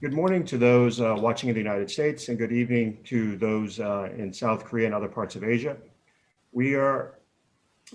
Good morning to those watching in the United States, and good evening to those in South Korea and other parts of Asia. We are,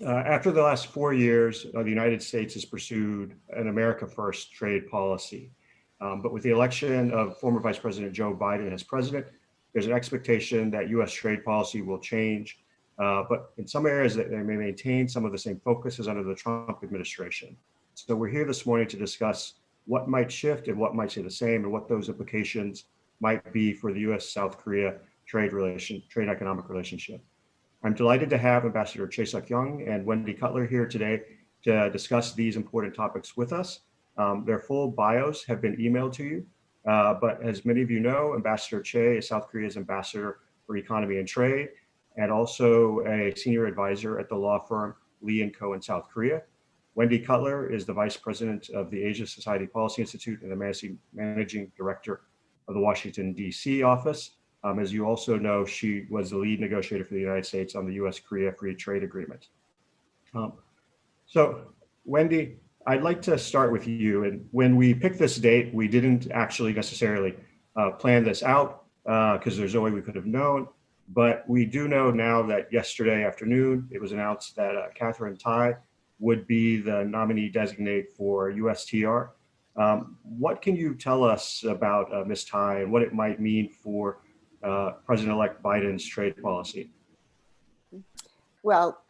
after the last 4 years, the United States has pursued an America First trade policy. But with the election of former Vice President Joe Biden as president, there's an expectation that U.S. trade policy will change, but in some areas that they may maintain some of the same focus as under the Trump administration. So we're here this morning to discuss what might shift and what might stay the same, and what those implications might be for the U.S.-South Korea trade economic relationship. I'm delighted to have Ambassador Chae Suk-young and Wendy Cutler here today to discuss these important topics with us. Their full bios have been emailed to you, but as many of you know, Ambassador Chae is South Korea's ambassador for economy and trade, and also a senior advisor at the law firm Lee & Co in South Korea. Wendy Cutler is the Vice President of the Asia Society Policy Institute and the Managing Director of the Washington, D.C. office. As you also know, she was the lead negotiator for the United States on the U.S. Korea Free Trade Agreement. So, Wendy, I'd like to start with you. And when we picked this date, we didn't actually necessarily plan this out because there's no way we could have known. But we do know now that yesterday afternoon, it was announced that Catherine Tai would be the nominee designate for USTR. What can you tell us about Ms. Tai and what it might mean for President-elect Biden's trade policy? Well,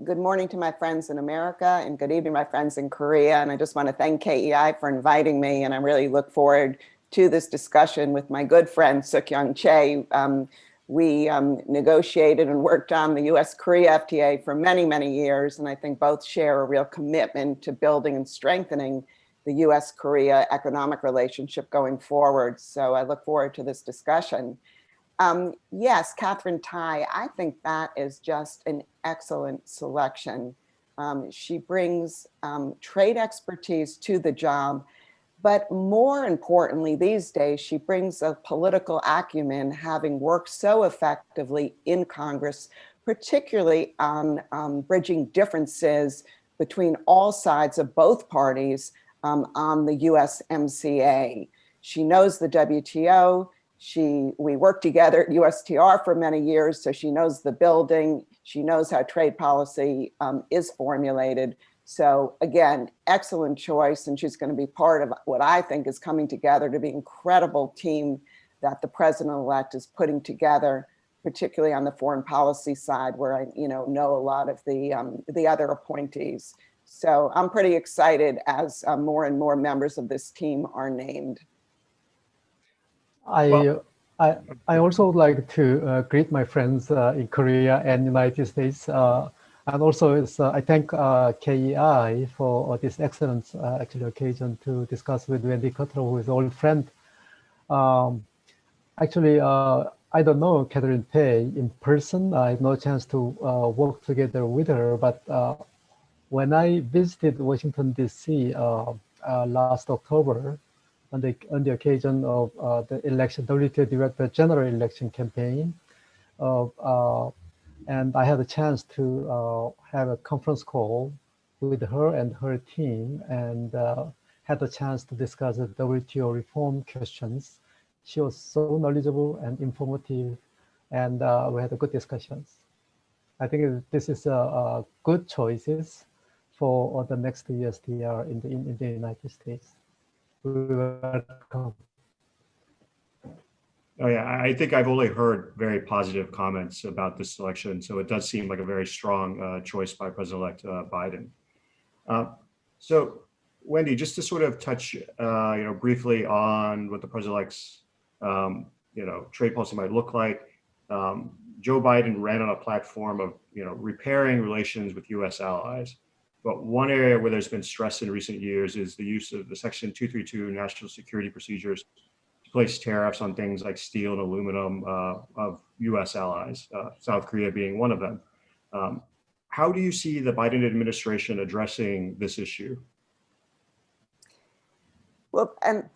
good morning to my friends in America and good evening, my friends in Korea. And I just want to thank KEI for inviting me. And I really look forward to this discussion with my good friend, Suk-young Chae. We negotiated and worked on the U.S. Korea FTA for many, many years. And I think both share a real commitment to building and strengthening the U.S. Korea economic relationship going forward. So I look forward to this discussion. Yes, Catherine Tai, I think that is just an excellent selection. She brings trade expertise to the job. But more importantly, these days, she brings a political acumen, having worked so effectively in Congress, particularly on bridging differences between all sides of both parties on the USMCA. She knows the WTO. We worked together at USTR for many years, so she knows the building. She knows how trade policy is formulated. So again, excellent choice, and she's going to be part of what I think is coming together to be an incredible team that the president-elect is putting together, particularly on the foreign policy side, where I know a lot of the other appointees. So I'm pretty excited as more and more members of this team are named. I also would like to greet my friends in Korea and United States. And also, I thank KEI for this excellent occasion to discuss with Wendy Cutler, who is an old friend. Actually, I don't know Catherine Tai in person. I had no chance to work together with her. But when I visited Washington, D.C. Last October, on the occasion of the election, WTO Director General election campaign, and I had a chance to have a conference call with her and her team, and had a chance to discuss the WTO reform questions. She was so knowledgeable and informative, and we had a good discussions. I think this is a good choices for the next USTR in the United States. We welcome. Oh yeah, I think I've only heard very positive comments about this selection, so it does seem like a very strong choice by President-elect Biden. So, Wendy, just to sort of touch, briefly on what the President-elect's, trade policy might look like. Joe Biden ran on a platform of, repairing relations with U.S. allies. But one area where there's been stress in recent years is the use of the Section 232 national security procedures to place tariffs on things like steel and aluminum of U.S. allies, South Korea being one of them. How do you see the Biden administration addressing this issue? Well, and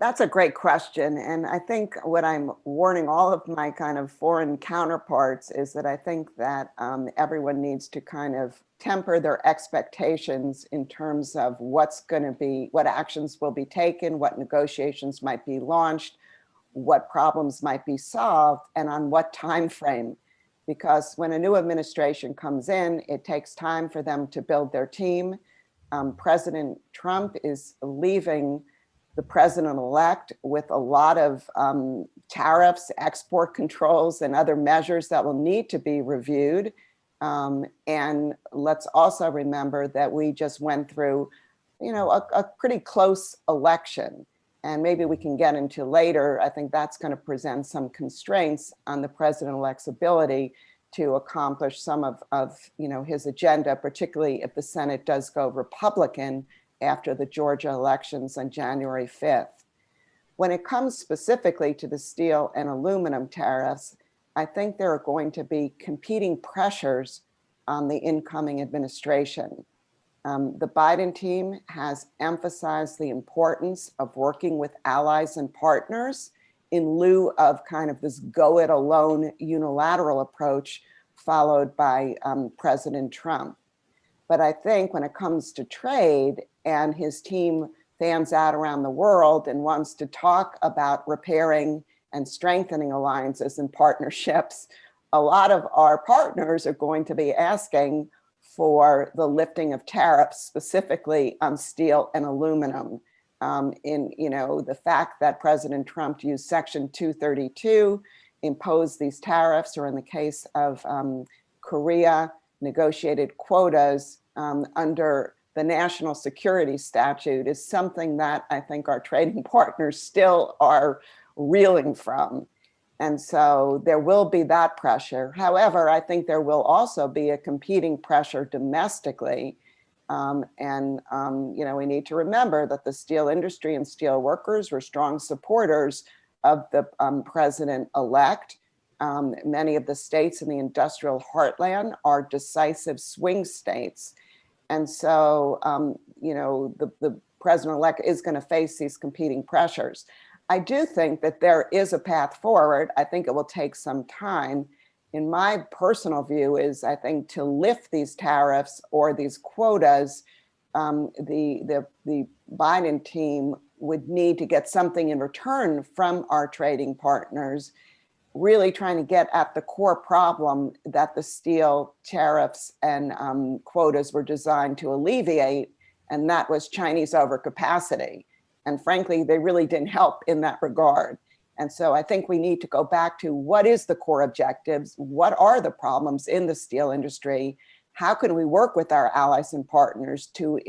That's a great question. And I think what I'm warning all of my kind of foreign counterparts is that I think that everyone needs to kind of temper their expectations in terms of what's going to be, what actions will be taken, what negotiations might be launched, what problems might be solved, and on what time frame. Because when a new administration comes in, it takes time for them to build their team. President Trump is leaving the president-elect with a lot of tariffs, export controls, and other measures that will need to be reviewed. And let's also remember that we just went through, a pretty close election. And maybe we can get into later. I think that's going to present some constraints on the president-elect's ability to accomplish some of his agenda, particularly if the Senate does go Republican after the Georgia elections on January 5th. When it comes specifically to the steel and aluminum tariffs, I think there are going to be competing pressures on the incoming administration. The Biden team has emphasized the importance of working with allies and partners in lieu of kind of this go-it-alone unilateral approach followed by President Trump. But I think when it comes to trade and his team fans out around the world and wants to talk about repairing and strengthening alliances and partnerships, a lot of our partners are going to be asking for the lifting of tariffs, specifically on steel and aluminum. The fact that President Trump used Section 232, imposed these tariffs, or in the case of Korea, negotiated quotas under the national security statute is something that I think our trading partners still are reeling from. And so there will be that pressure. However, I think there will also be a competing pressure domestically. We need to remember that the steel industry and steel workers were strong supporters of the president-elect. Many of the states in the industrial heartland are decisive swing states. And so, the president-elect is going to face these competing pressures. I do think that there is a path forward. I think it will take some time. In my personal view is, I think, to lift these tariffs or these quotas, the Biden team would need to get something in return from our trading partners, really trying to get at the core problem that the steel tariffs and quotas were designed to alleviate, and that was Chinese overcapacity. And frankly, they really didn't help in that regard. And so I think we need to go back to what is the core objectives? What are the problems in the steel industry? How can we work with our allies and partners to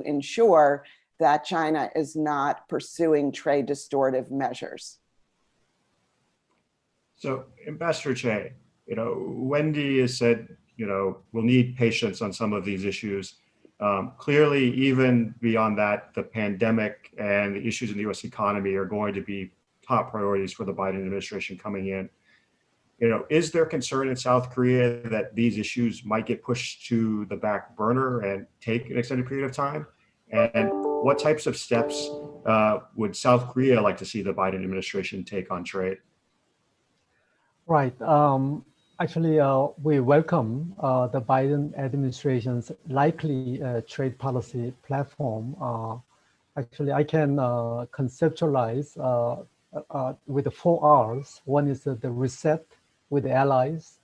ensure that China is not pursuing trade distortive measures? So, Ambassador Che, Wendy has said, we'll need patience on some of these issues. Clearly, even beyond that, the pandemic and the issues in the U.S. economy are going to be top priorities for the Biden administration coming in. Is there concern in South Korea that these issues might get pushed to the back burner and take an extended period of time? And what types of steps would South Korea like to see the Biden administration take on trade? Right. Actually, we welcome the Biden administration's likely trade policy platform. Actually, I can conceptualize with the 4 R's. One is the reset with the allies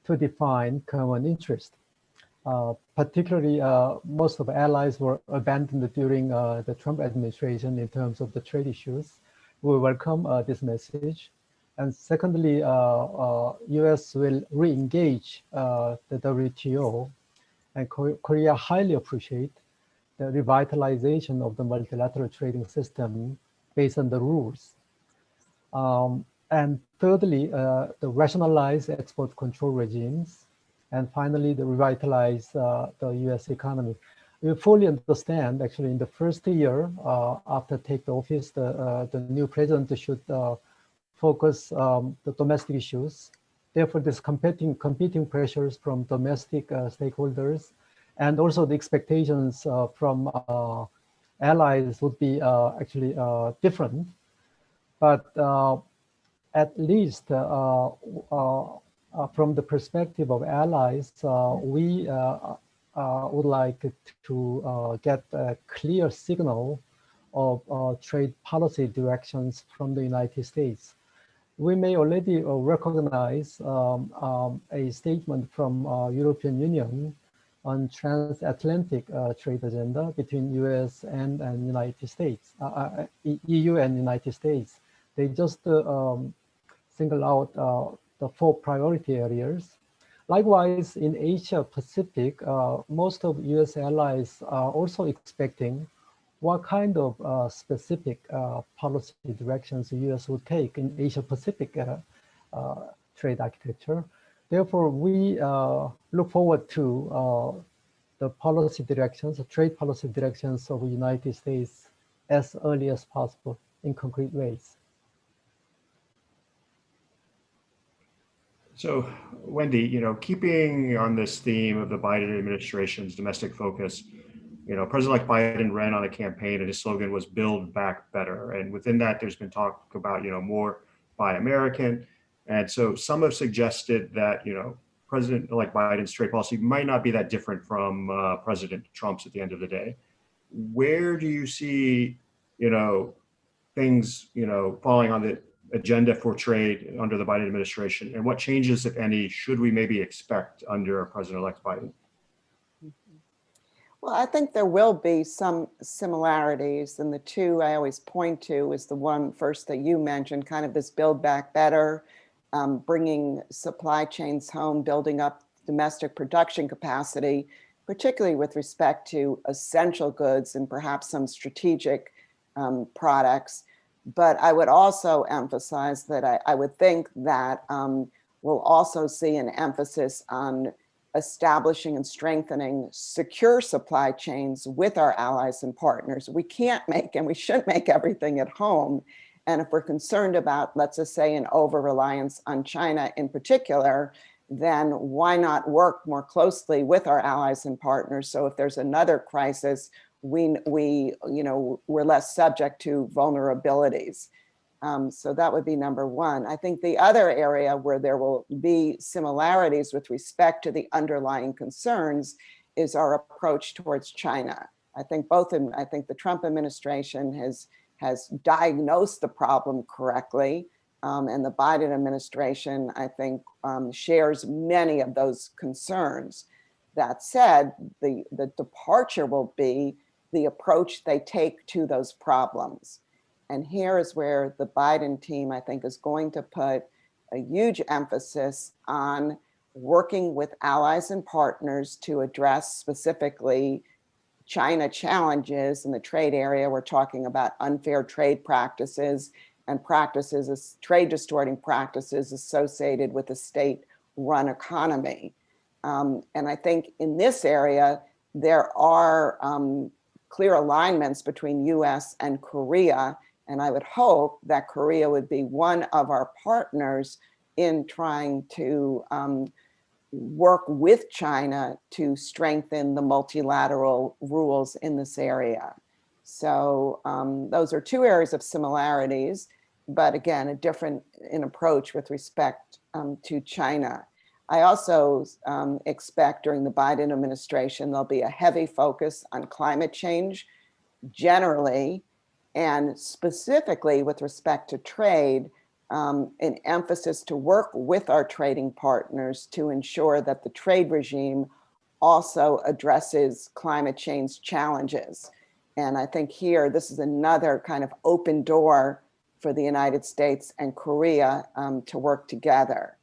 to define common interest. Particularly, most of the allies were abandoned during the Trump administration in terms of the trade issues. We welcome this message. And secondly, U.S. will re-engage the WTO, and Korea highly appreciate the revitalization of the multilateral trading system based on the rules. And thirdly, the rationalized export control regimes. And finally, the revitalize the U.S. economy. We fully understand, actually, in the first year after take the office, the new president should focus the domestic issues. Therefore, there's competing pressures from domestic stakeholders, and also the expectations from allies would be actually different. But at least from the perspective of allies, we would like to get a clear signal of trade policy directions from the United States. We may already recognize a statement from European Union on transatlantic trade agenda between US and United States, EU and United States. They just single out the 4 priority areas. Likewise, in Asia Pacific, most of US allies are also expecting what kind of specific policy directions the US would take in Asia Pacific trade architecture. Therefore, we look forward to the policy directions, the trade policy directions of the United States as early as possible in concrete ways. So, Wendy, keeping on this theme of the Biden administration's domestic focus, President-elect Biden ran on a campaign and his slogan was "Build Back Better." And within that, there's been talk about, more Buy American. And so some have suggested that, President-elect Biden's trade policy might not be that different from President Trump's at the end of the day. Where do you see, things, falling on the agenda for trade under the Biden administration, and what changes, if any, should we maybe expect under President-elect Biden? Well, I think there will be some similarities, and the two I always point to is the one first that you mentioned, kind of this build back better, bringing supply chains home, building up domestic production capacity, particularly with respect to essential goods and perhaps some strategic products. But I would also emphasize that I would think that we'll also see an emphasis on establishing and strengthening secure supply chains with our allies and partners. We can't make and we shouldn't make everything at home. And if we're concerned about, let's just say, an over-reliance on China in particular, then why not work more closely with our allies and partners? So if there's another crisis, we're less subject to vulnerabilities. So that would be number one. I think the other area where there will be similarities with respect to the underlying concerns is our approach towards China. I think the Trump administration has diagnosed the problem correctly, and the Biden administration, I think, shares many of those concerns. That said, the departure will be the approach they take to those problems. And here is where the Biden team, I think, is going to put a huge emphasis on working with allies and partners to address specifically China challenges in the trade area. We're talking about unfair trade practices and practices, trade distorting practices associated with a state-run economy. And I think in this area, there are clear alignments between US and Korea. And I would hope that Korea would be one of our partners in trying to work with China to strengthen the multilateral rules in this area. So those are two areas of similarities, but again, a different in approach with respect to China. I also expect during the Biden administration, there'll be a heavy focus on climate change generally, and specifically with respect to trade, an emphasis to work with our trading partners to ensure that the trade regime also addresses climate change challenges. And I think here, this is another kind of open door for the United States and Korea to work together.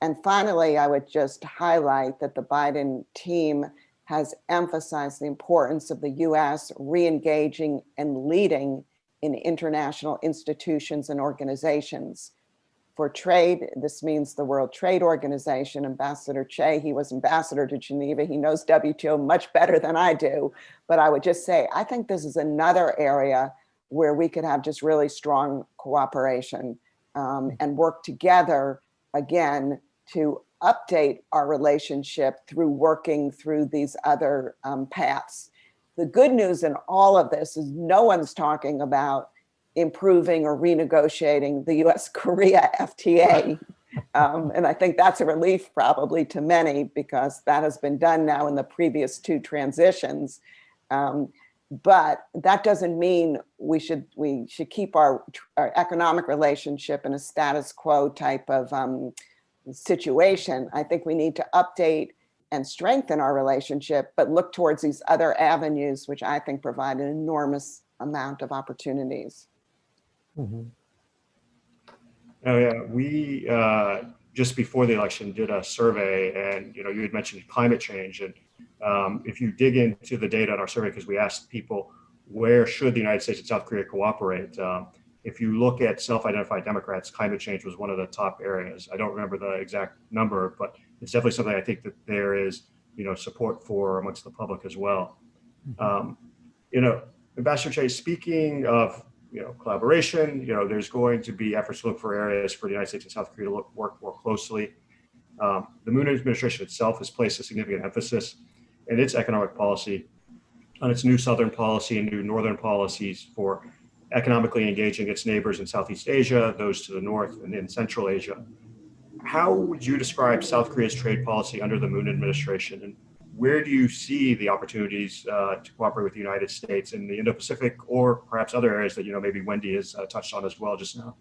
And finally, I would just highlight that the Biden team has emphasized the importance of the US re-engaging and leading in international institutions and organizations. For trade, this means the World Trade Organization, Ambassador Che, he was ambassador to Geneva. He knows WTO much better than I do. But I would just say, I think this is another area where we could have just really strong cooperation and work together, again, to update our relationship through working through these other paths. the good news in all of this is no one's talking about improving or renegotiating the U.S. Korea FTA. And I think that's a relief probably to many, because that has been done now in the previous two transitions. But that doesn't mean we should keep our economic relationship in a status quo type of situation. I think we need to update and strengthen our relationship, but look towards these other avenues, which I think provide an enormous amount of opportunities. Mm-hmm. Oh yeah, we just before the election did a survey, and you had mentioned climate change, and if you dig into the data on our survey, because we asked people where should the United States and South Korea cooperate, if you look at self-identified Democrats, climate change was one of the top areas. I don't remember the exact number, but it's definitely something I think that there is support for amongst the public as well. Ambassador Che, speaking of collaboration, there's going to be efforts to look for areas for the United States and South Korea to work more closely. The Moon administration itself has placed a significant emphasis in its economic policy on its new Southern policy and new Northern policies for economically engaging its neighbors in Southeast Asia, those to the north, and in Central Asia. How would you describe South Korea's trade policy under the Moon administration, and where do you see the opportunities to cooperate with the United States in the Indo-Pacific, or perhaps other areas that maybe Wendy has touched on as well just now?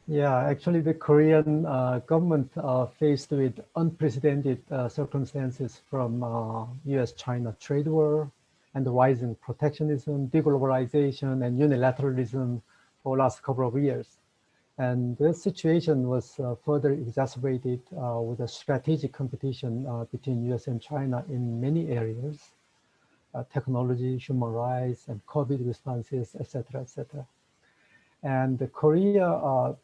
Yeah, actually the Korean government faced with unprecedented circumstances from U.S.-China trade war and the rising protectionism, deglobalization, and unilateralism for the last couple of years. And this situation was further exacerbated with a strategic competition between U.S. and China in many areas, technology, human rights, and COVID responses, et cetera, et cetera. And Korea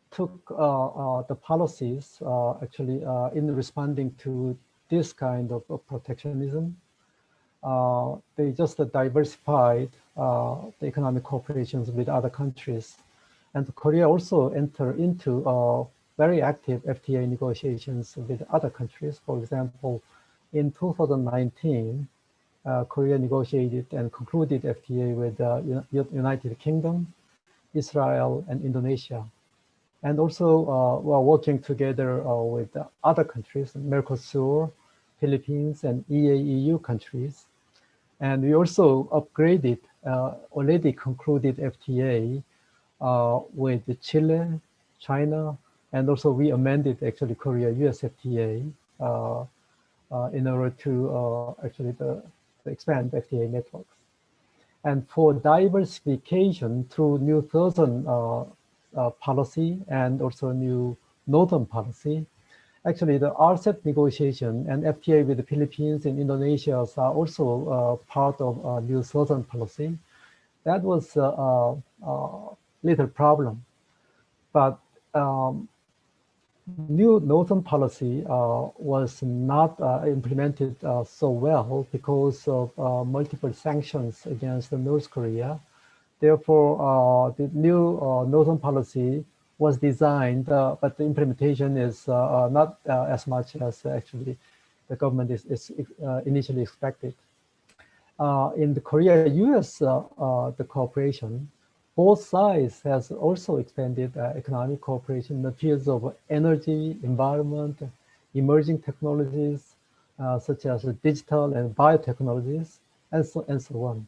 took the policies actually in responding to this kind of protectionism. They just diversified the economic cooperations with other countries. And Korea also entered into very active FTA negotiations with other countries. For example, in 2019, Korea negotiated and concluded FTA with United Kingdom, Israel, and Indonesia. And also we're working together with other countries, Mercosur, Philippines, and EAEU countries. And we also upgraded already concluded FTA with Chile, China, and also we amended actually Korea-US FTA in order to actually expand FTA networks. And for diversification through new Southern policy and also new Northern policy, actually the RCEP negotiation and FTA with the Philippines and Indonesia are also part of new Southern policy. That was a little problem, but new Northern policy was not implemented so well because of multiple sanctions against North Korea. Therefore, the new Northern policy was designed, but the implementation is not as much as actually the government is initially expected. In the Korea-US the cooperation, both sides has also expanded economic cooperation in the fields of energy, environment, emerging technologies, such as digital and biotechnologies, and so on.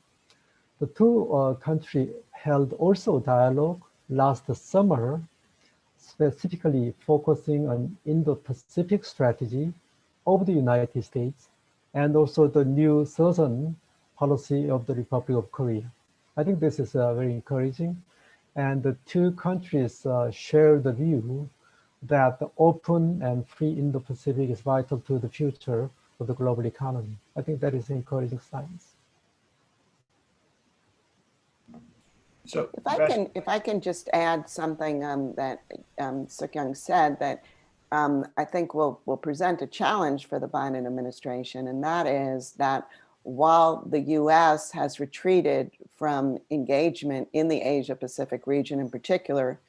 The two countries held also dialogue last summer, specifically focusing on Indo-Pacific strategy of the United States and also the new Southern policy of the Republic of Korea. I think this is very encouraging. And the two countries share the view that the open and free Indo-Pacific is vital to the future of the global economy. I think that is encouraging signs. So if I can just add something that Suk-Young said that I think will present a challenge for the Biden administration, and that is that while the U.S. has retreated from engagement in the Asia-Pacific region in particular,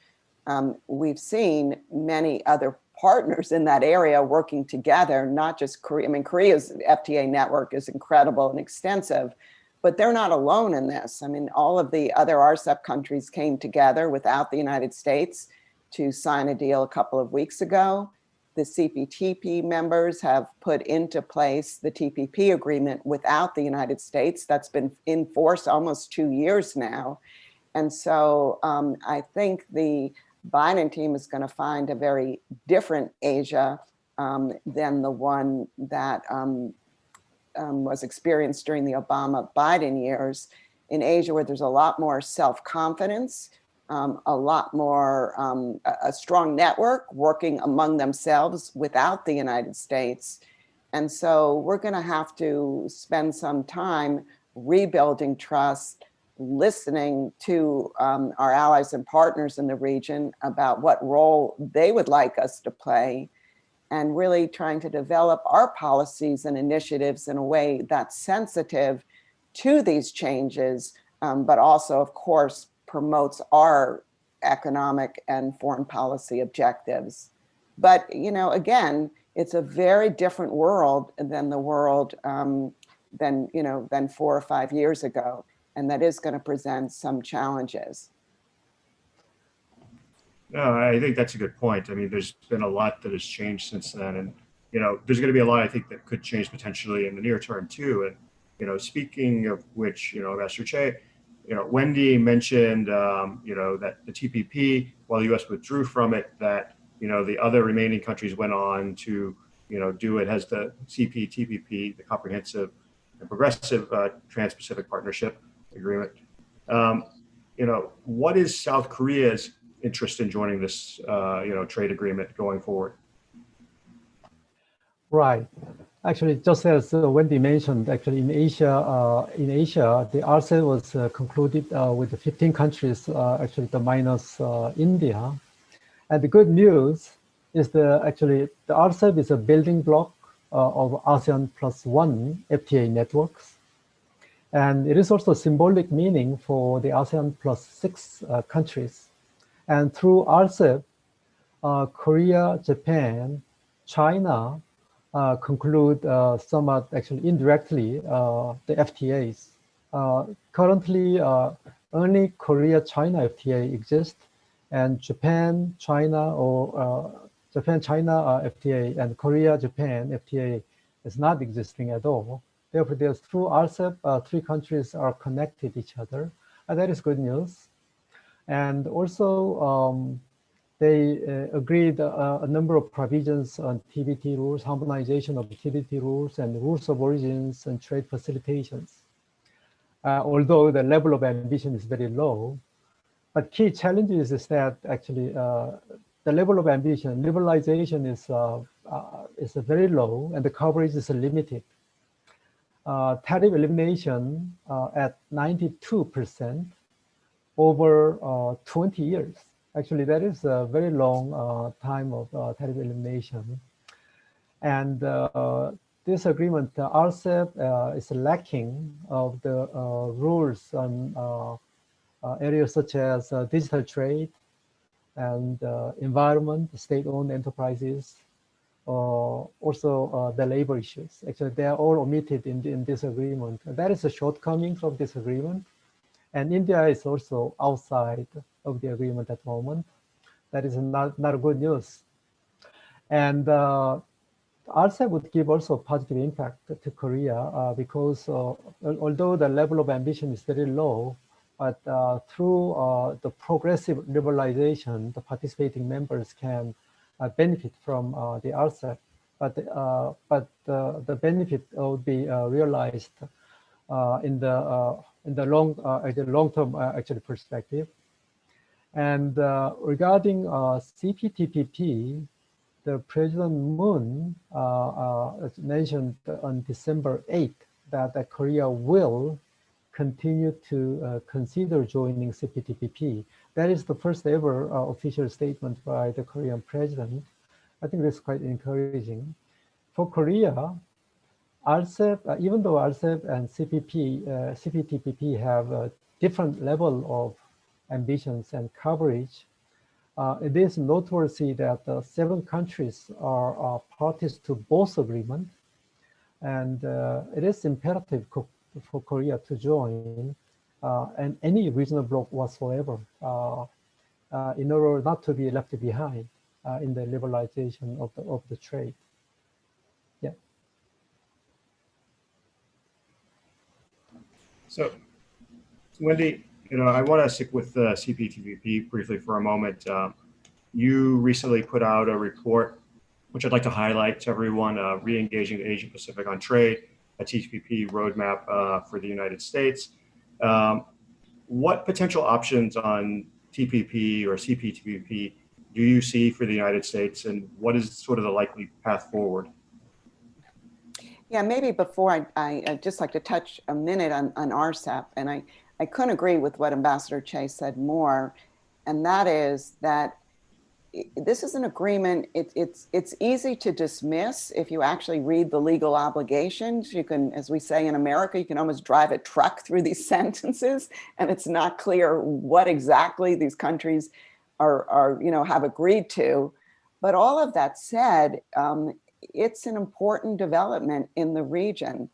we've seen many other partners in that area working together, not just Korea. I mean, Korea's FTA network is incredible and extensive, but they're not alone in this. I mean, all of the other RCEP countries came together without the United States to sign a deal a couple of weeks ago. The CPTP members have put into place the TPP agreement without the United States. That's been in force almost 2 years now. And so I think the Biden team is going to find a very different Asia than the one that was experienced during the Obama-Biden years. In Asia, where there's a lot more self-confidence, a lot more, a strong network working among themselves without the United States. And so we're going to have to spend some time rebuilding trust, listening to our allies and partners in the region about what role they would like us to play, and really trying to develop our policies and initiatives in a way that's sensitive to these changes, but also, of course, promotes our economic and foreign policy objectives. But, you know, again, it's a very different world than the world than 4 or 5 years ago. And that is going to present some challenges. No, I think that's a good point. I mean, there's been a lot that has changed since then. And, you know, there's going to be a lot, I think, that could change potentially in the near term, too. And, you know, speaking of which, you know, Ambassador Che, you know, Wendy mentioned, you know, that the TPP, while the U.S. withdrew from it, that, you know, the other remaining countries went on to, you know, do it as the CPTPP, the Comprehensive and Progressive Trans-Pacific Partnership Agreement. You know, what is South Korea's interest in joining this, you know, trade agreement going forward? Right. Actually, just as Wendy mentioned, actually in Asia, the RCEP was concluded with 15 countries, actually the minus India. And the good news is the RCEP is a building block of ASEAN +1 FTA networks. And it is also symbolic meaning for the ASEAN +6 countries. And through RCEP, Korea, Japan, China conclude somewhat actually indirectly the FTAs. Currently, only Korea-China FTA exists, and Japan-China or Japan-China FTA and Korea-Japan FTA is not existing at all. Therefore, through RCEP, 3 countries are connected each other, and that is good news. And also, they agreed a number of provisions on TBT rules, harmonization of TBT rules, and rules of origins and trade facilitations. Although the level of ambition is very low, but key challenges is that actually the level of ambition, liberalization is very low, and the coverage is limited. Tariff elimination at 92% over 20 years. Actually, that is a very long time of tariff elimination. And this agreement, RCEP, is lacking of the rules on areas such as digital trade and environment, state-owned enterprises, also the labor issues. Actually, they are all omitted in this agreement. That is a shortcoming of this agreement. And India is also outside of the agreement at the moment. That is not good news. And RCEP would give also positive impact to Korea because although the level of ambition is very low, but through the progressive liberalization, the participating members can benefit from the RCEP. But the benefit would be realized in the long-term actually perspective. And regarding CPTPP, the President Moon mentioned on December 8th that Korea will continue to consider joining CPTPP. That is the first ever official statement by the Korean president. I think that's quite encouraging. For Korea, RCEP, even though RCEP and CPTPP have a different level of ambitions and coverage, It is noteworthy that 7 countries are parties to both agreements, and it is imperative for Korea to join and any regional bloc whatsoever in order not to be left behind in the liberalization of the trade. Yeah. So, Wendy, I want to stick with CPTPP briefly for a moment. You recently put out a report, which I'd like to highlight to everyone, re-engaging the Asia Pacific on trade, a TPP roadmap for the United States. What potential options on TPP or CPTPP do you see for the United States, and what is sort of the likely path forward? Yeah, maybe before I'd just like to touch a minute on RCEP, and I couldn't agree with what Ambassador Che said more, and that is that this is an agreement. It's easy to dismiss if you actually read the legal obligations. You can, as we say in America, you can almost drive a truck through these sentences, and it's not clear what exactly these countries are have agreed to. But all of that said, it's an important development in the region.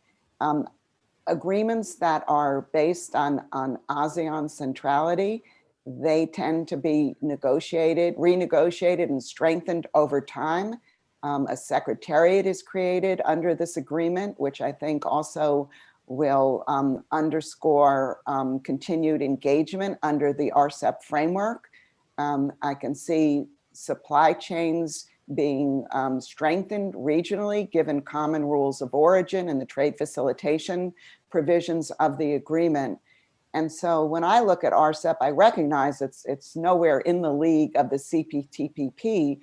Agreements that are based on ASEAN centrality, they tend to be renegotiated, and strengthened over time. A secretariat is created under this agreement, which I think also will underscore continued engagement under the RCEP framework. I can see supply chains being strengthened regionally, given common rules of origin and the trade facilitation provisions of the agreement. And so when I look at RCEP, I recognize it's nowhere in the league of the CPTPP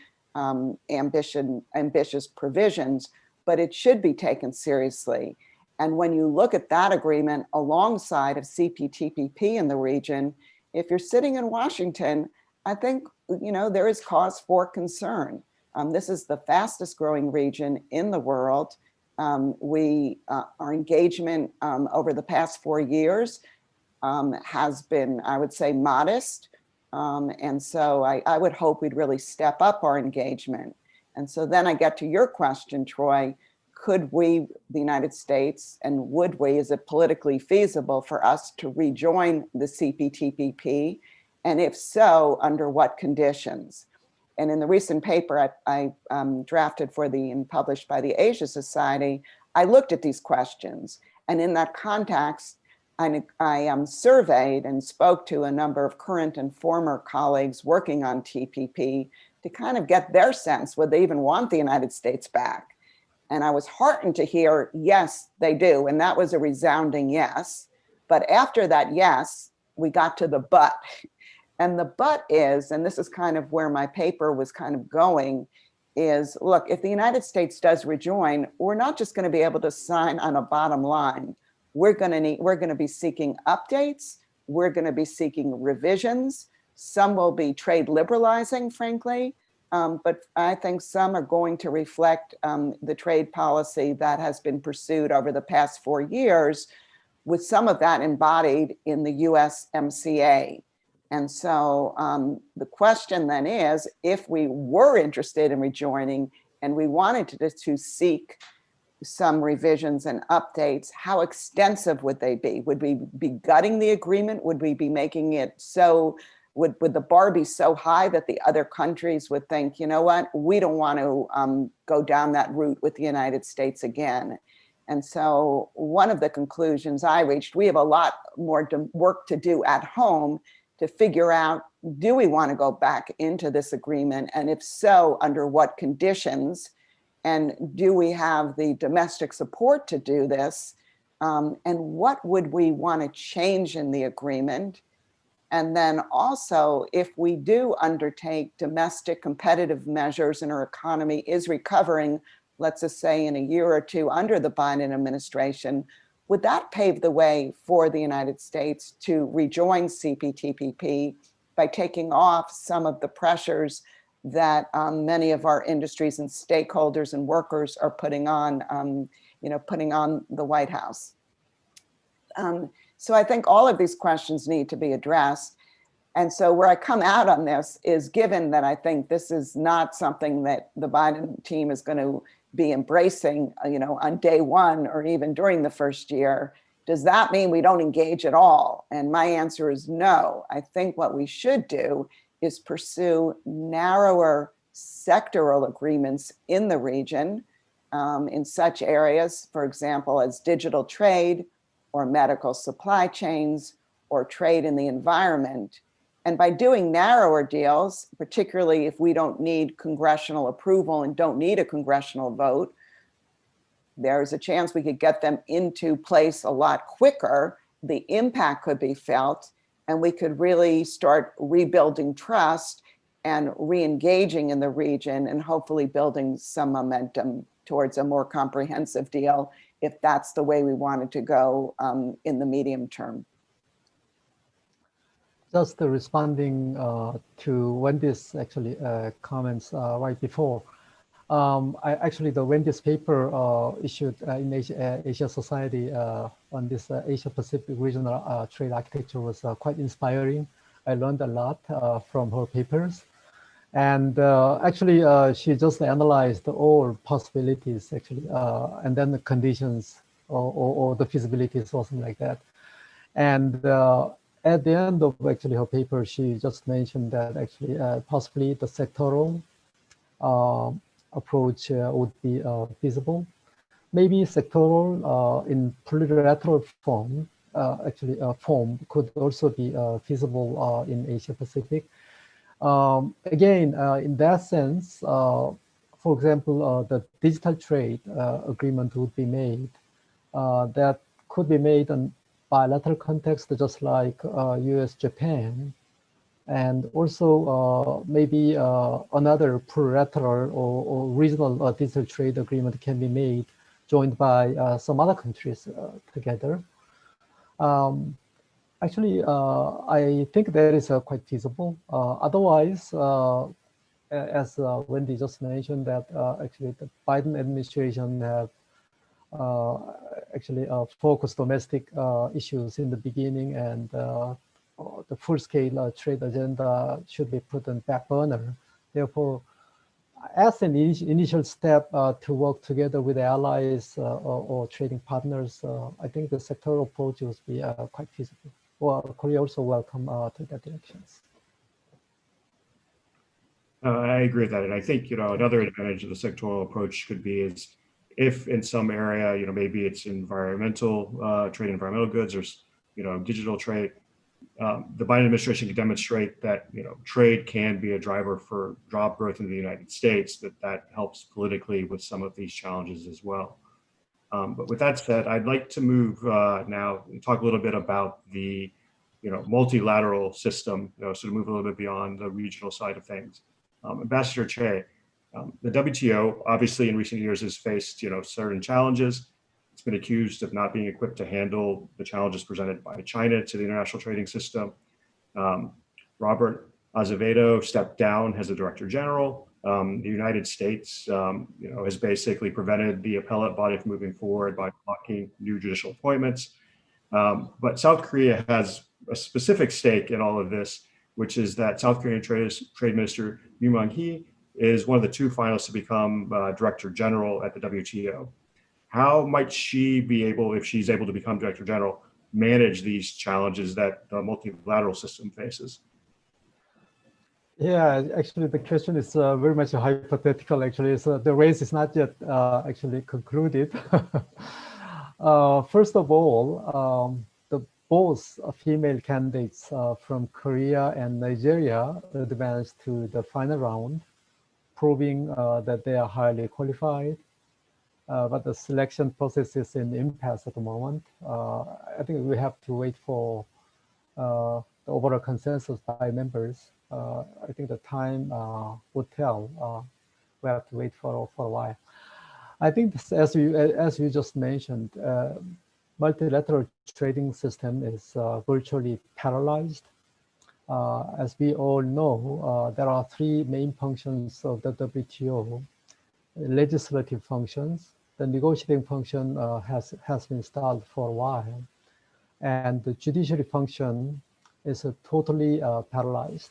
ambitious provisions, but it should be taken seriously. And when you look at that agreement alongside of CPTPP in the region, if you're sitting in Washington, I think there is cause for concern. This is the fastest growing region in the world. Our engagement over the past 4 years has been, I would say, modest. And so I would hope we'd really step up our engagement. And so then I get to your question, Troy, could we, the United States, and would we, is it politically feasible for us to rejoin the CPTPP? And if so, under what conditions? And in the recent paper I drafted for and published by the Asia Society, I looked at these questions. And in that context, I surveyed and spoke to a number of current and former colleagues working on TPP to kind of get their sense, would they even want the United States back? And I was heartened to hear, yes, they do. And that was a resounding yes. But after that yes, we got to the but. And the but is, and this is kind of where my paper was kind of going, is look, if the United States does rejoin, we're not just going to be able to sign on a bottom line. We're going to be seeking updates. We're going to be seeking revisions. Some will be trade liberalizing, frankly, but I think some are going to reflect the trade policy that has been pursued over the past 4 years, with some of that embodied in the USMCA. And so the question then is, if we were interested in rejoining and we wanted to seek some revisions and updates, how extensive would they be? Would we be gutting the agreement? Would we be making it so, would the bar be so high that the other countries would think, you know what, we don't want to go down that route with the United States again? And so one of the conclusions I reached, we have a lot more work to do at home to figure out, do we want to go back into this agreement? And if so, under what conditions? And do we have the domestic support to do this? And what would we want to change in the agreement? And then also, if we do undertake domestic competitive measures and our economy is recovering, let's just say in a year or two under the Biden administration, would that pave the way for the United States to rejoin CPTPP by taking off some of the pressures that many of our industries and stakeholders and workers are putting on the White House? So I think all of these questions need to be addressed. And so where I come out on this is, given that I think this is not something that the Biden team is going to be embracing, on day one or even during the first year, does that mean we don't engage at all? And my answer is no. I think what we should do is pursue narrower sectoral agreements in the region, in such areas, for example, as digital trade or medical supply chains or trade in the environment. And by doing narrower deals, particularly if we don't need congressional approval and don't need a congressional vote, there's a chance we could get them into place a lot quicker. The impact could be felt, and we could really start rebuilding trust and re-engaging in the region and hopefully building some momentum towards a more comprehensive deal, if that's the way we wanted to go in the medium term. Just responding to Wendy's comments right before. The Wendy's paper issued in Asia Society on this Asia Pacific regional trade architecture was quite inspiring. I learned a lot from her papers. And she just analyzed all possibilities and then the conditions or the feasibilities or something like that. And at the end of her paper, she just mentioned that possibly the sectoral approach would be feasible. Maybe sectoral in plurilateral form, form could also be feasible in Asia Pacific. Again, in that sense, for example, the digital trade agreement would be made. That could be made in bilateral context, just like U.S. Japan, and also maybe another plurilateral or regional digital trade agreement can be made, joined by some other countries together. I think that is quite feasible. Otherwise, as Wendy just mentioned, that the Biden administration have focused domestic issues in the beginning, and the full-scale trade agenda should be put on back burner. Therefore, as an initial step to work together with allies or trading partners, I think the sectoral approach will be quite feasible. Well, Korea also welcome to that directions. I agree with that, and I think another advantage of the sectoral approach could be is if in some area maybe it's environmental trade, environmental goods, or digital trade. The Biden administration can demonstrate that trade can be a driver for job growth in the United States. That helps politically with some of these challenges as well. But with that said, I'd like to move now and talk a little bit about the multilateral system. So to move a little bit beyond the regional side of things. Ambassador Che, the WTO obviously in recent years has faced certain challenges. It's been accused of not being equipped to handle the challenges presented by China to the international trading system. Robert Azevedo stepped down as the Director General. The United States, has basically prevented the appellate body from moving forward by blocking new judicial appointments. But South Korea has a specific stake in all of this, which is that South Korean Trade Minister Yoo Myung-hee is one of the two finalists to become Director General at the WTO. How might she be able, if she's able to become Director General, manage these challenges that the multilateral system faces? Yeah, actually, the question is very much hypothetical. Actually, so the race is not yet concluded. First of all, both female candidates from Korea and Nigeria advanced to the final round, proving that they are highly qualified. But the selection process is in impasse at the moment. I think we have to wait for the overall consensus by members. I think the time would tell. We have to wait for a while. I think this, as you just mentioned, multilateral trading system is virtually paralyzed. As we all know, there are three main functions of the WTO. Legislative functions, the negotiating function has been stalled for a while, and the judiciary function is totally paralyzed.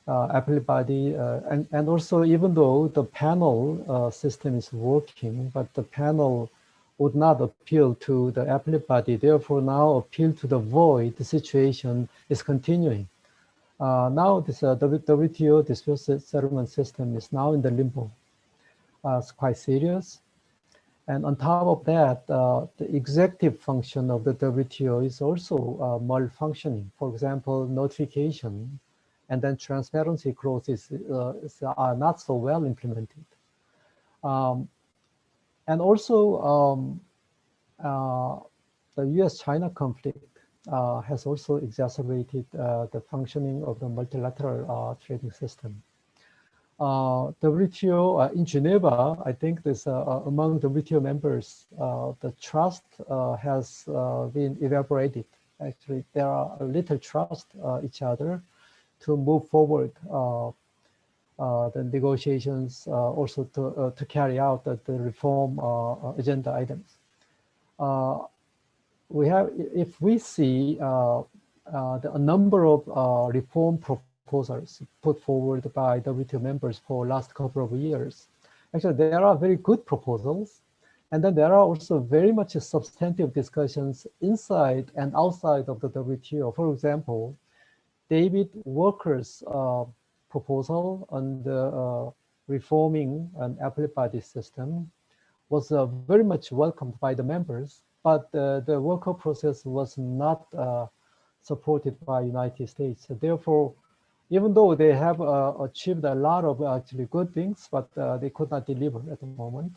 Everybody, and also even though the panel system is working, but the panel would not appeal to the everybody, therefore now appeal to the void, the situation is continuing. Now this WTO dispute settlement system is now in the limbo. It's quite serious. And on top of that, the executive function of the WTO is also malfunctioning. For example, notification and then transparency clauses are not so well implemented. And also, the U.S.-China conflict has also exacerbated the functioning of the multilateral trading system. WTO in Geneva, I think this among the WTO members, the trust has been evaporated. Actually, there are little trust each other to move forward the negotiations, also to carry out the reform agenda items. We have, if we see a number of reform proposals put forward by WTO members for last couple of years, actually there are very good proposals, and then there are also very much substantive discussions inside and outside of the WTO. For example, David Walker's proposal on the reforming an appellate body system was very much welcomed by the members, but the Walker process was not supported by United States. Therefore, even though they have achieved a lot of actually good things, but they could not deliver at the moment.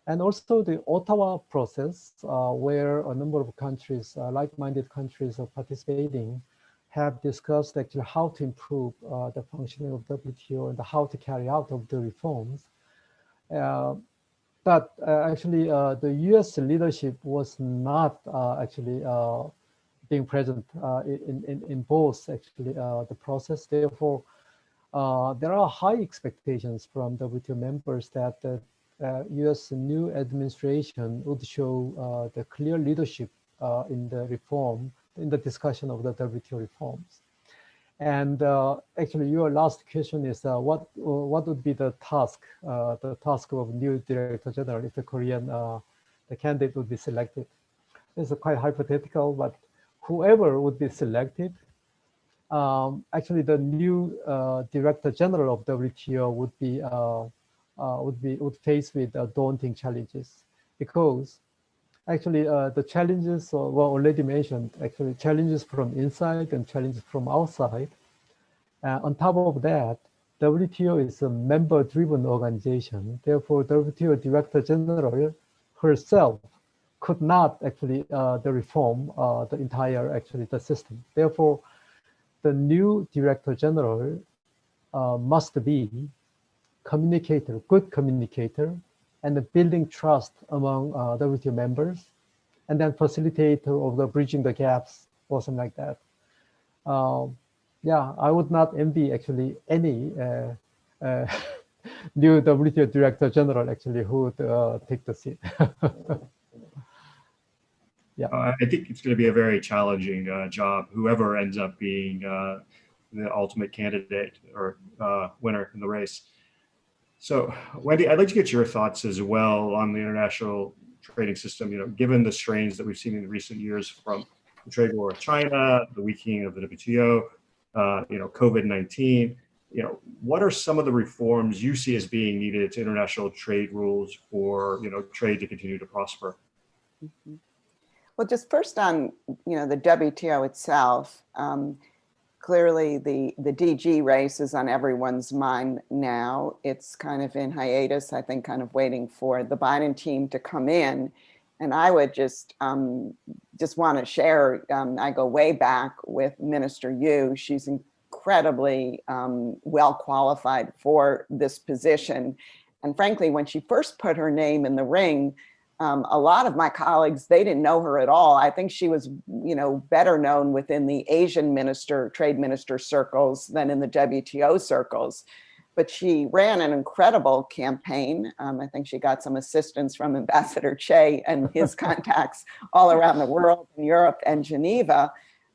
And also the Ottawa process, where a number of countries, like-minded countries are participating, have discussed actually how to improve the functioning of WTO and how to carry out of the reforms. But actually, the U.S. leadership was not actually being present in both actually the process. Therefore, there are high expectations from WTO members that the U.S. new administration would show the clear leadership in the reform, in the discussion of the WTO reforms. And actually, your last question is what would be the task of new Director General if the Korean the candidate would be selected? It's quite hypothetical, but whoever would be selected, actually the new Director General of WTO would face with daunting challenges, because actually the challenges were already mentioned. Actually, challenges from inside and challenges from outside. On top of that, WTO is a member-driven organization. Therefore, WTO Director General herself could not actually reform the entire actually the system. Therefore, the new Director General must be communicator, good communicator, and building trust among WTO members, and then facilitator of the bridging the gaps or something like that. Yeah, I would not envy actually any new WTO Director General actually who would take the seat. Yeah, I think it's going to be a very challenging job, whoever ends up being the ultimate candidate or winner in the race. So, Wendy, I'd like to get your thoughts as well on the international trading system. You know, given the strains that we've seen in recent years from the trade war with China, the weakening of the WTO, you know, COVID-19. You know, what are some of the reforms you see as being needed to international trade rules for, you know, trade to continue to prosper? Mm-hmm. Well, just first on, you know, the WTO itself, clearly the DG race is on everyone's mind now. It's kind of in hiatus, I think, kind of waiting for the Biden team to come in. And I would just want to share, I go way back with Minister Yu. She's incredibly well qualified for this position. And frankly, when she first put her name in the ring, a lot of my colleagues, they didn't know her at all. I think she was, you know, better known within the Asian trade minister circles than in the WTO circles. But she ran an incredible campaign. I think she got some assistance from Ambassador Che and his contacts all around the world, in Europe and Geneva.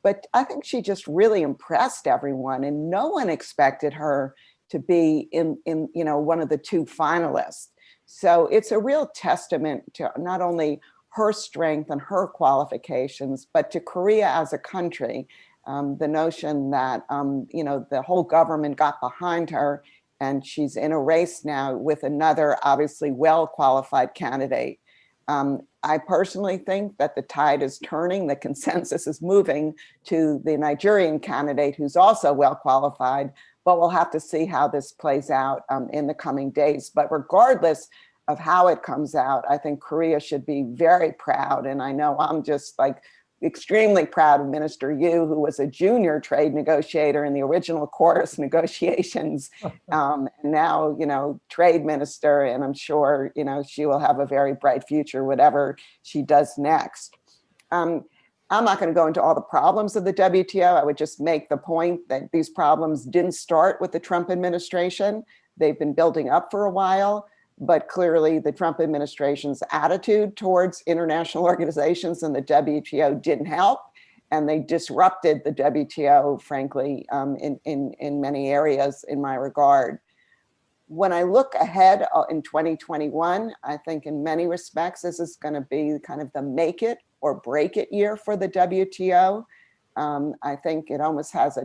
but I think she just really impressed everyone, and no one expected her to be in one of the two finalists. So it's a real testament to not only her strength and her qualifications, but to Korea as a country. The notion that the whole government got behind her, and she's in a race now with another obviously well-qualified candidate. I personally think that the tide is turning, the consensus is moving to the Nigerian candidate who's also well-qualified, but we'll have to see how this plays out in the coming days. But regardless of how it comes out, I think Korea should be very proud. And I know I'm just like extremely proud of Minister Yu, who was a junior trade negotiator in the original KORUS negotiations, and now, trade minister, and I'm sure, she will have a very bright future, whatever she does next. I'm not going to go into all the problems of the WTO. I would just make the point that these problems didn't start with the Trump administration. They've been building up for a while, but clearly the Trump administration's attitude towards international organizations and the WTO didn't help, and they disrupted the WTO, frankly, in many areas in my regard. When I look ahead in 2021, I think in many respects, this is going to be kind of the make it or break it year for the WTO. I think it almost has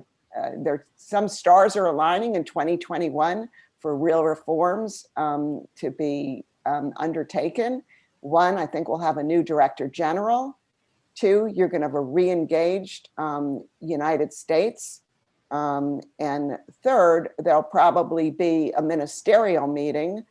some stars are aligning in 2021 for real reforms to be undertaken. One, I think we'll have a new director general. Two, you're going to have a re-engaged United States. And third, there'll probably be a ministerial meeting,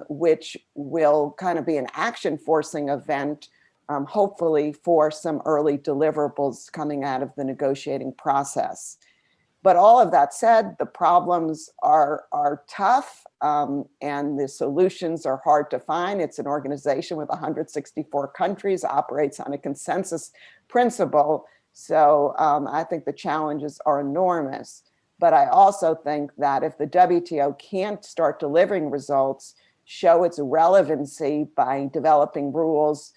which will kind of be an action forcing event, hopefully for some early deliverables coming out of the negotiating process. But all of that said, the problems are tough, and the solutions are hard to find. It's an organization with 164 countries, operates on a consensus principle. So I think the challenges are enormous. But I also think that if the WTO can't start delivering results, show its relevancy by developing rules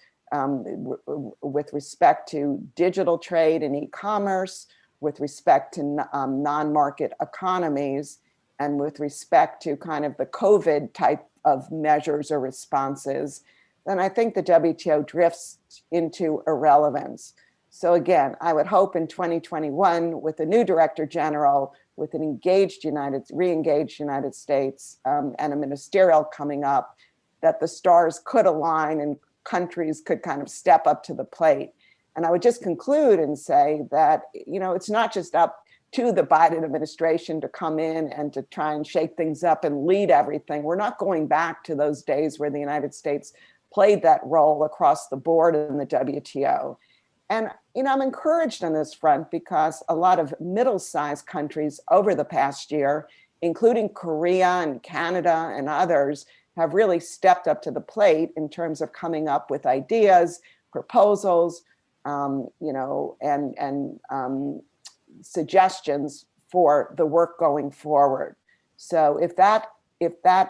with respect to digital trade and e-commerce, with respect to non-market economies, and with respect to kind of the COVID type of measures or responses, then I think the WTO drifts into irrelevance. So again, I would hope in 2021, with a new director general, with an re-engaged United States and a ministerial coming up, that the stars could align and countries could kind of step up to the plate. And I would just conclude and say that, it's not just up to the Biden administration to come in and to try and shake things up and lead everything. We're not going back to those days where the United States played that role across the board in the WTO. And, I'm encouraged on this front because a lot of middle-sized countries over the past year, including Korea and Canada and others, have really stepped up to the plate in terms of coming up with ideas, proposals, and suggestions for the work going forward. So if that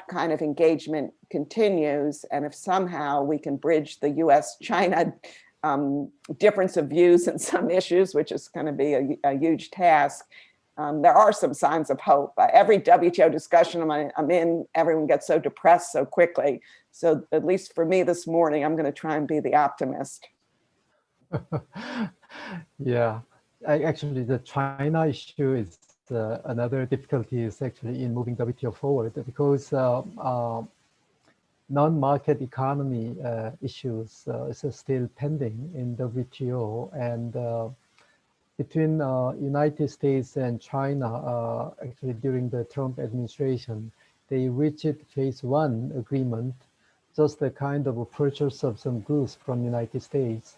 kind of engagement continues, and if somehow we can bridge the U.S.-China difference of views in some issues, which is going to be a huge task, there are some signs of hope. Every WTO discussion I'm in, everyone gets so depressed so quickly. So at least for me this morning, I'm going to try and be the optimist. Yeah, actually, the China issue is another difficulty is actually in moving WTO forward, because non-market economy issues is still pending in WTO, and between United States and China, actually during the Trump administration, they reached phase 1 agreement, just a kind of a purchase of some goods from United States.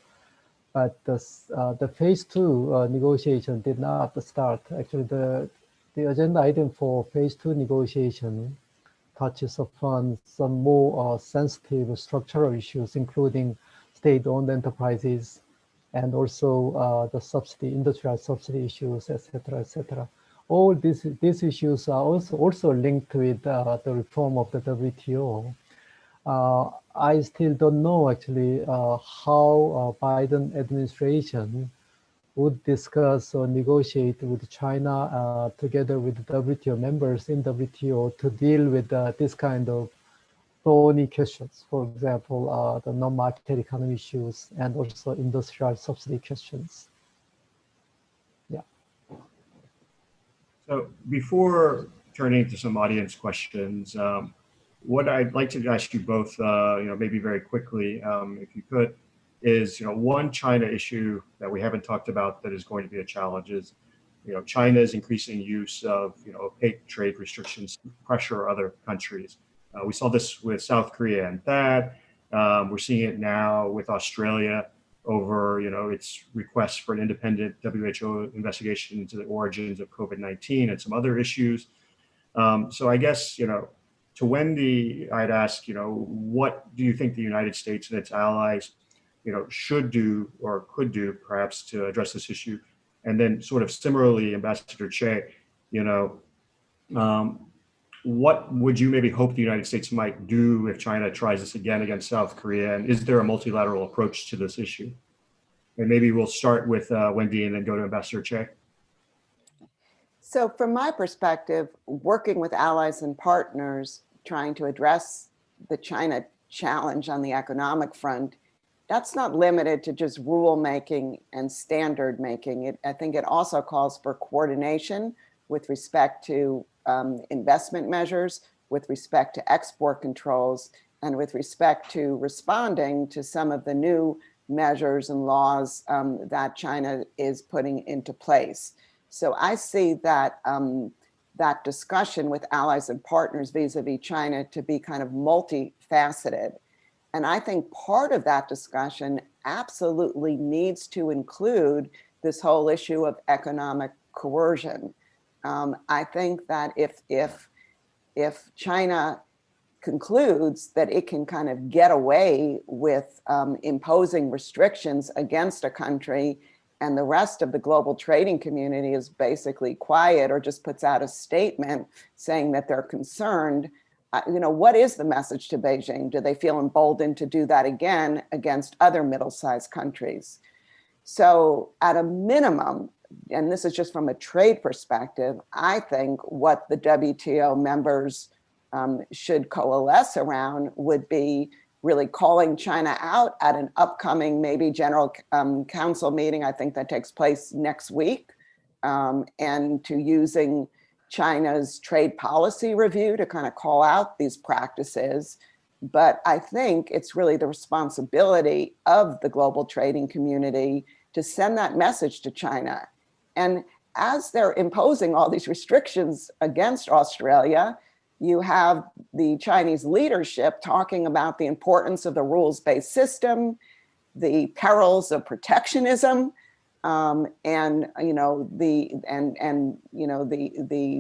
But the phase 2 negotiation did not start. Actually, the agenda item for phase 2 negotiation touches upon some more sensitive structural issues, including state-owned enterprises, and also the industrial subsidy issues, etc., etc. All these issues are also linked with the reform of the WTO. I still don't know actually how Biden administration would discuss or negotiate with China together with the WTO members in WTO to deal with this kind of thorny questions. For example, the non-market economy issues and also industrial subsidy questions. Yeah. So before turning to some audience questions, what I'd like to ask you both, maybe very quickly, if you could, is, one China issue that we haven't talked about that is going to be a challenge is, China's increasing use of, opaque trade restrictions to pressure other countries. We saw this with South Korea and THAAD. We're seeing it now with Australia over, its request for an independent WHO investigation into the origins of COVID-19 and some other issues. So I guess, to Wendy, I'd ask, what do you think the United States and its allies, should do or could do perhaps to address this issue? And then sort of similarly, Ambassador Che, what would you maybe hope the United States might do if China tries this again against South Korea? And is there a multilateral approach to this issue? And maybe we'll start with Wendy and then go to Ambassador Che. So from my perspective, working with allies and partners, trying to address the China challenge on the economic front, that's not limited to just rule making and standard making. I think it also calls for coordination with respect to investment measures, with respect to export controls, and with respect to responding to some of the new measures and laws that China is putting into place. So I see that that discussion with allies and partners vis-a-vis China to be kind of multifaceted. And I think part of that discussion absolutely needs to include this whole issue of economic coercion. I think that if China concludes that it can kind of get away with imposing restrictions against a country and the rest of the global trading community is basically quiet or just puts out a statement saying that they're concerned, what is the message to Beijing? Do they feel emboldened to do that again against other middle-sized countries? So at a minimum, and this is just from a trade perspective, I think what the WTO members should coalesce around would be really calling China out at an upcoming maybe General Council meeting, I think that takes place next week, and to using China's trade policy review to kind of call out these practices. But I think it's really the responsibility of the global trading community to send that message to China. And as they're imposing all these restrictions against Australia, you have the Chinese leadership talking about the importance of the rules-based system, the perils of protectionism, and the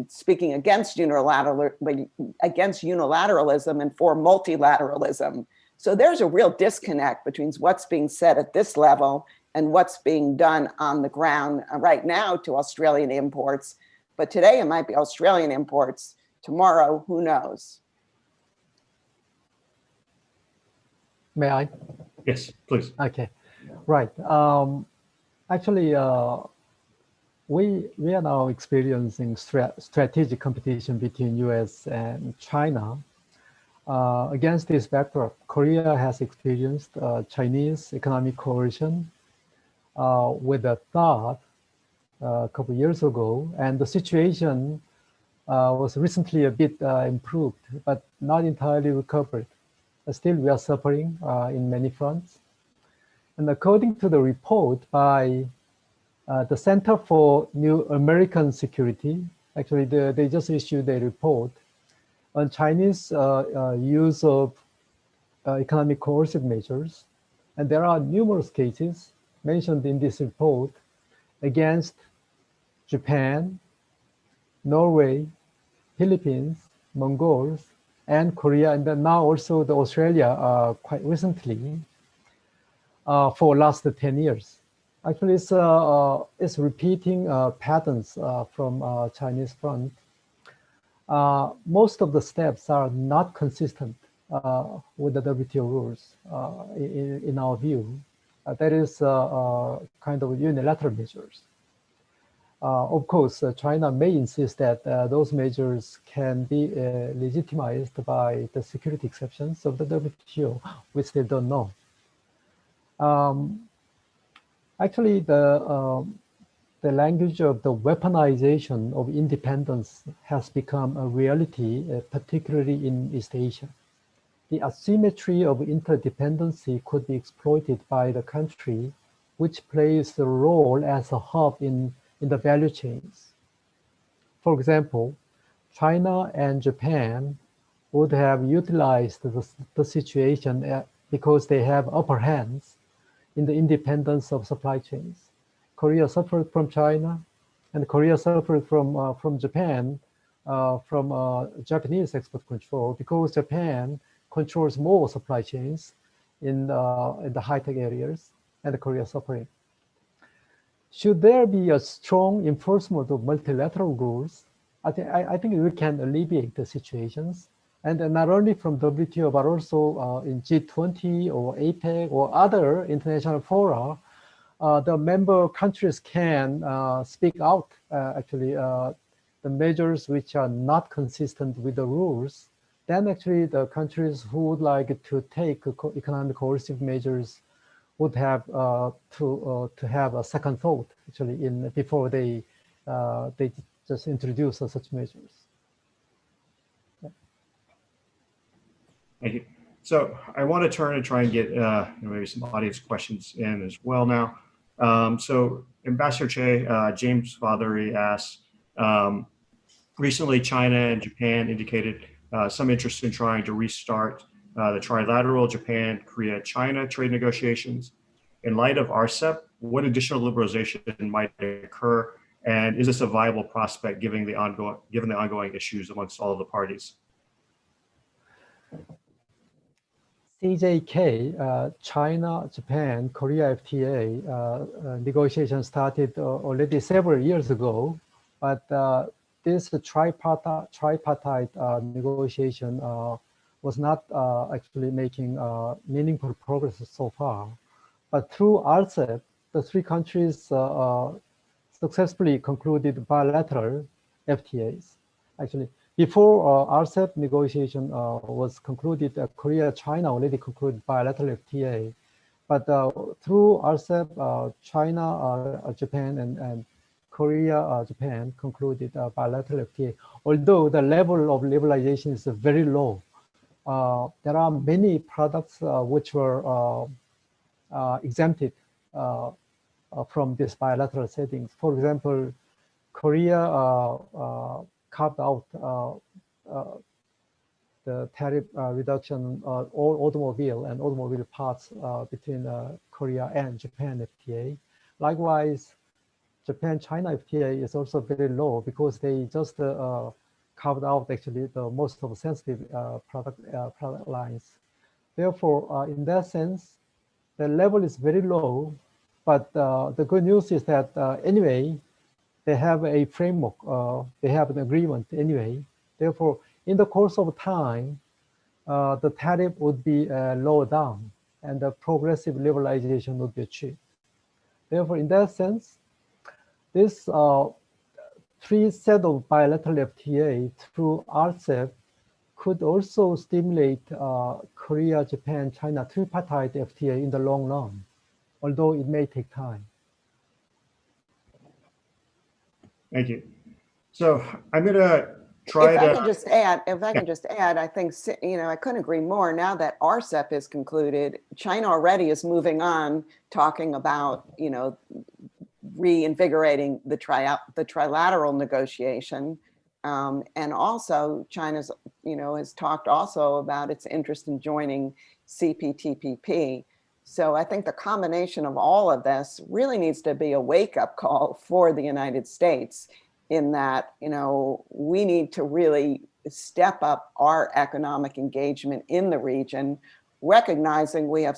speaking against unilateralism and for multilateralism. So there's a real disconnect between what's being said at this level and what's being done on the ground right now to Australian imports. But today it might be Australian imports. Tomorrow, who knows? May I? Yes, please. Okay, right. Actually, we are now experiencing strategic competition between U.S. and China. Against this backdrop, Korea has experienced Chinese economic coercion with a THAAD a couple of years ago, and the situation was recently a bit improved, but not entirely recovered. Still, we are suffering in many fronts. And according to the report by the Center for New American Security, actually they just issued a report on Chinese use of economic coercive measures. And there are numerous cases mentioned in this report against Japan, Norway, Philippines, Mongols, and Korea, and then now also the Australia quite recently for last 10 years. Actually, it's repeating patterns from Chinese front. Most of the steps are not consistent with the WTO rules in our view. that is kind of unilateral measures. Of course, China may insist that those measures can be legitimized by the security exceptions of the WTO. We still don't know. Actually, the language of the weaponization of independence has become a reality, particularly in East Asia. The asymmetry of interdependency could be exploited by the country, which plays the role as a hub in the value chains. For example, China and Japan would have utilized the situation because they have upper hands in the independence of supply chains. Korea suffered from China, and Korea suffered from Japan, from Japanese export control, because Japan controls more supply chains in the high-tech areas, and Korea suffering. Should there be a strong enforcement of multilateral rules, I think we can alleviate the situations, and not only from WTO, but also in G20 or APEC or other international fora. The member countries can speak out, actually, the measures which are not consistent with the rules. Then actually the countries who would like to take economic coercive measures would have to have a second thought, actually, before they just introduce such measures. Thank you. So I want to turn and try and get maybe some audience questions in as well now. So Ambassador Che, James Fothery asks, recently China and Japan indicated some interest in trying to restart the trilateral Japan, Korea, China trade negotiations. In light of RCEP, what additional liberalization might occur? And is this a viable prospect given the ongoing issues amongst all of the parties? CJK, China, Japan, Korea FTA negotiations started already several years ago, but this tripartite negotiation was not actually making meaningful progress so far. But through RCEP, the three countries successfully concluded bilateral FTAs. Actually, before RCEP negotiation was concluded, Korea, China already concluded bilateral FTA. But through RCEP, China, Japan, and Korea, Japan concluded bilateral FTA. Although the level of liberalization is very low, there are many products which were exempted from this bilateral settings. For example, Korea carved out the tariff reduction all automobile and automobile parts between Korea and Japan FTA. Likewise, Japan-China FTA is also very low because they just carved out actually the most of sensitive product lines. Therefore, in that sense, the level is very low, but the good news is that anyway, they have a framework, they have an agreement anyway. Therefore, in the course of time, the tariff would be lowered down and the progressive liberalization would be achieved. Therefore, in that sense, this three set of bilateral FTA through RCEP could also stimulate Korea, Japan, China tripartite FTA in the long run, although it may take time. Thank you. So I'm going to try if I can just add, I think, I couldn't agree more. Now that RCEP is concluded, China already is moving on, talking about, reinvigorating the trilateral negotiation. And also China's, has talked also about its interest in joining CPTPP. So I think the combination of all of this really needs to be a wake-up call for the United States in that, we need to really step up our economic engagement in the region, recognizing we have,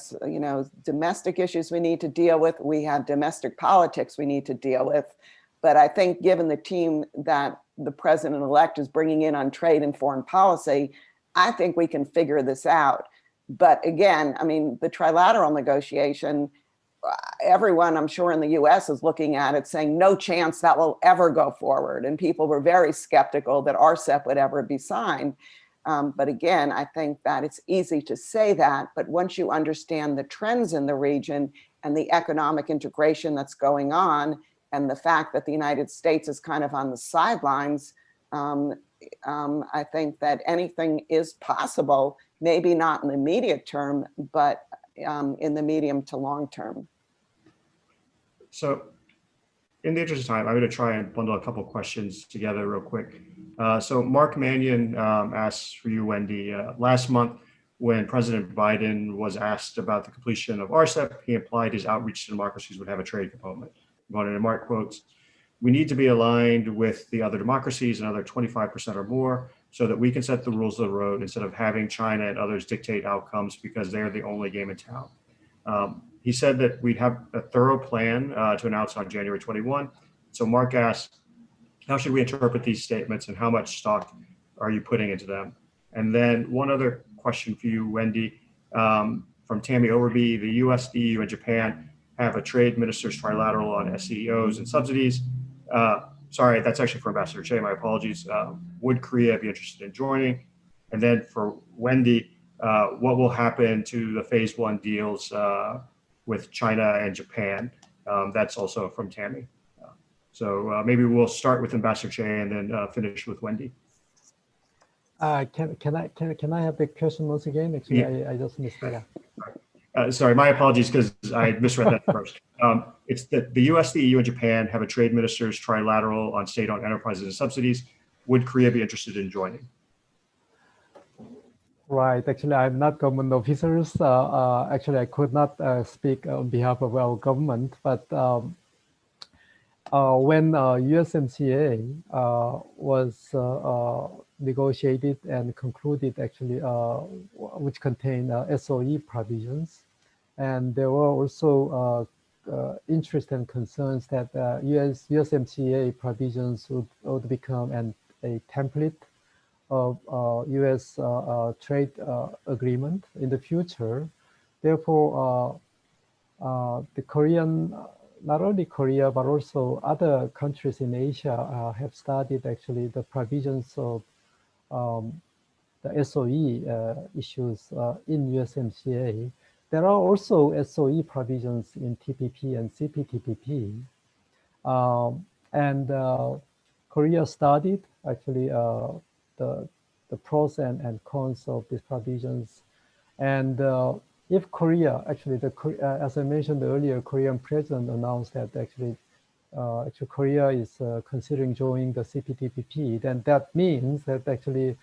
domestic issues we need to deal with. We have domestic politics we need to deal with. But I think given the team that the president-elect is bringing in on trade and foreign policy, I think we can figure this out. But again, I mean, the trilateral negotiation, everyone, I'm sure in the US is looking at it saying no chance that will ever go forward. And people were very skeptical that RCEP would ever be signed. But again, I think that it's easy to say that, but once you understand the trends in the region and the economic integration that's going on, and the fact that the United States is kind of on the sidelines, I think that anything is possible, maybe not in the immediate term, but in the medium to long term. So in the interest of time, I'm going to try and bundle a couple of questions together real quick. So Mark Mannion asks for you, Wendy. Last month, when President Biden was asked about the completion of RCEP, he implied his outreach to democracies would have a trade component. And Mark quotes, "We need to be aligned with the other democracies, another 25% or more, so that we can set the rules of the road instead of having China and others dictate outcomes because they're the only game in town." He said that we'd have a thorough plan to announce on January 21. So Mark asked, how should we interpret these statements and how much stock are you putting into them? And then one other question for you, Wendy, from Tammy Overby. The US, the EU, and Japan have a trade ministers trilateral on SEOs and subsidies. Sorry, that's actually for Ambassador Che, my apologies. Would Korea be interested in joining? And then for Wendy, what will happen to the phase one deals with China and Japan? That's also from Tammy. So maybe we'll start with Ambassador Che and then finish with Wendy. Can I have the question once again? Actually, Yeah. I just missed that. Sorry, my apologies because I misread that first. It's that the US, the EU, and Japan have a trade ministers trilateral on state-owned enterprises and subsidies. Would Korea be interested in joining? Right. Actually, I'm not government officers. Actually, I could not speak on behalf of our government. But when USMCA was negotiated and concluded, actually, which contained SOE provisions, and there were also interest and concerns that USMCA provisions would become a template of U.S. Trade agreement in the future. Therefore, the Korean, not only Korea, but also other countries in Asia have studied actually the provisions of the SOE issues in USMCA. There are also SOE provisions in TPP and CPTPP. And Korea studied actually the pros and cons of these provisions. And if Korea, actually, as I mentioned earlier, Korean president announced that actually Korea is considering joining the CPTPP, then that means that actually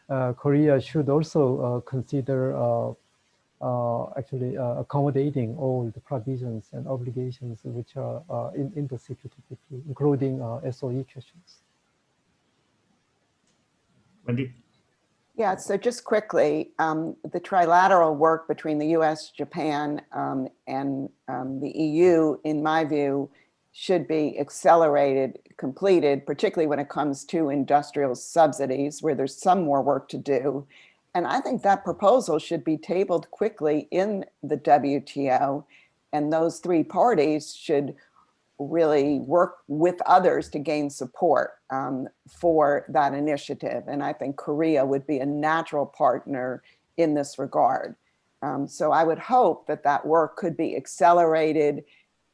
Korea should also consider accommodating all the provisions and obligations which are in the CPTPP, including SOE questions. Wendy? Yeah, so just quickly, the trilateral work between the US, Japan, and the EU, in my view, should be accelerated, completed, particularly when it comes to industrial subsidies, where there's some more work to do. And I think that proposal should be tabled quickly in the WTO, and those three parties should really work with others to gain support for that initiative. And I think Korea would be a natural partner in this regard. So I would hope that that work could be accelerated,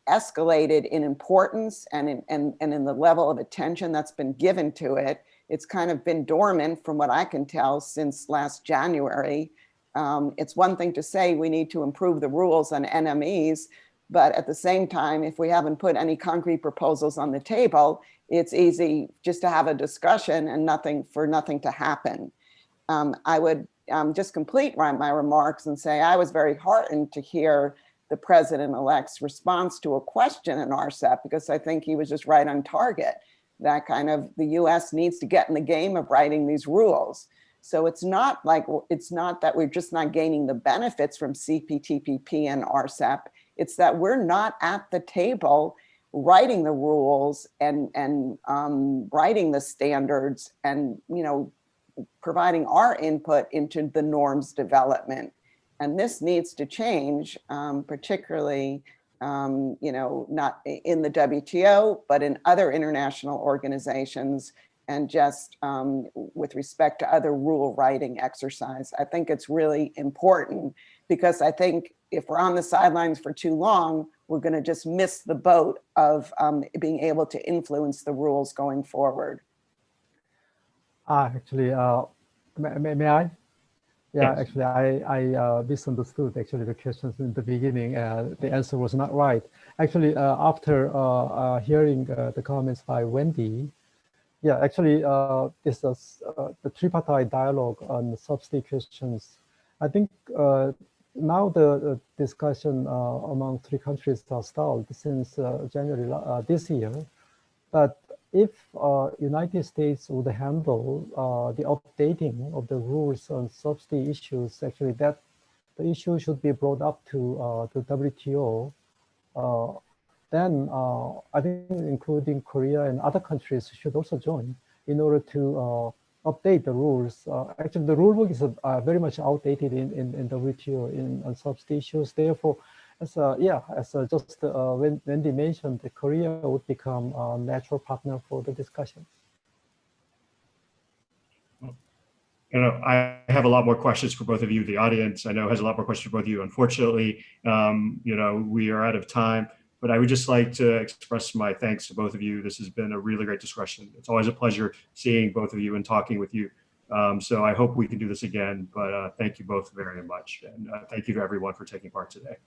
escalated in importance and in the level of attention that's been given to it. It's kind of been dormant from what I can tell since last January. It's one thing to say we need to improve the rules on NMEs, but at the same time, if we haven't put any concrete proposals on the table, it's easy just to have a discussion and nothing to happen. I would just complete my remarks and say I was very heartened to hear the president-elect's response to a question in RCEP, because I think he was just right on target. That kind of the US needs to get in the game of writing these rules. So it's not that we're just not gaining the benefits from CPTPP and RCEP. It's that we're not at the table writing the rules and writing the standards and providing our input into the norms development. And this needs to change, particularly not in the WTO, but in other international organizations, and just with respect to other rule writing exercise. I think it's really important, because I think if we're on the sidelines for too long, we're going to just miss the boat of being able to influence the rules going forward. Actually, may I? Yeah, Yes. actually, I misunderstood actually the questions in the beginning. The answer was not right. Actually, after hearing the comments by Wendy, yeah, actually, this is the tripartite dialogue on subsidy questions. I think now the discussion among three countries has stalled since January this year. But if United States would handle the updating of the rules on subsidy issues, actually the issue should be brought up to the WTO. Then I think including Korea and other countries should also join in order to update the rules. Actually, the rule book is very much outdated in WTO on subsidy issues. Therefore, as just when Wendy mentioned, Korea would become a natural partner for the discussions. I have a lot more questions for both of you. The audience, I know, has a lot more questions for both of you. Unfortunately, we are out of time, but I would just like to express my thanks to both of you. This has been a really great discussion. It's always a pleasure seeing both of you and talking with you. So I hope we can do this again, but thank you both very much. And thank you to everyone for taking part today.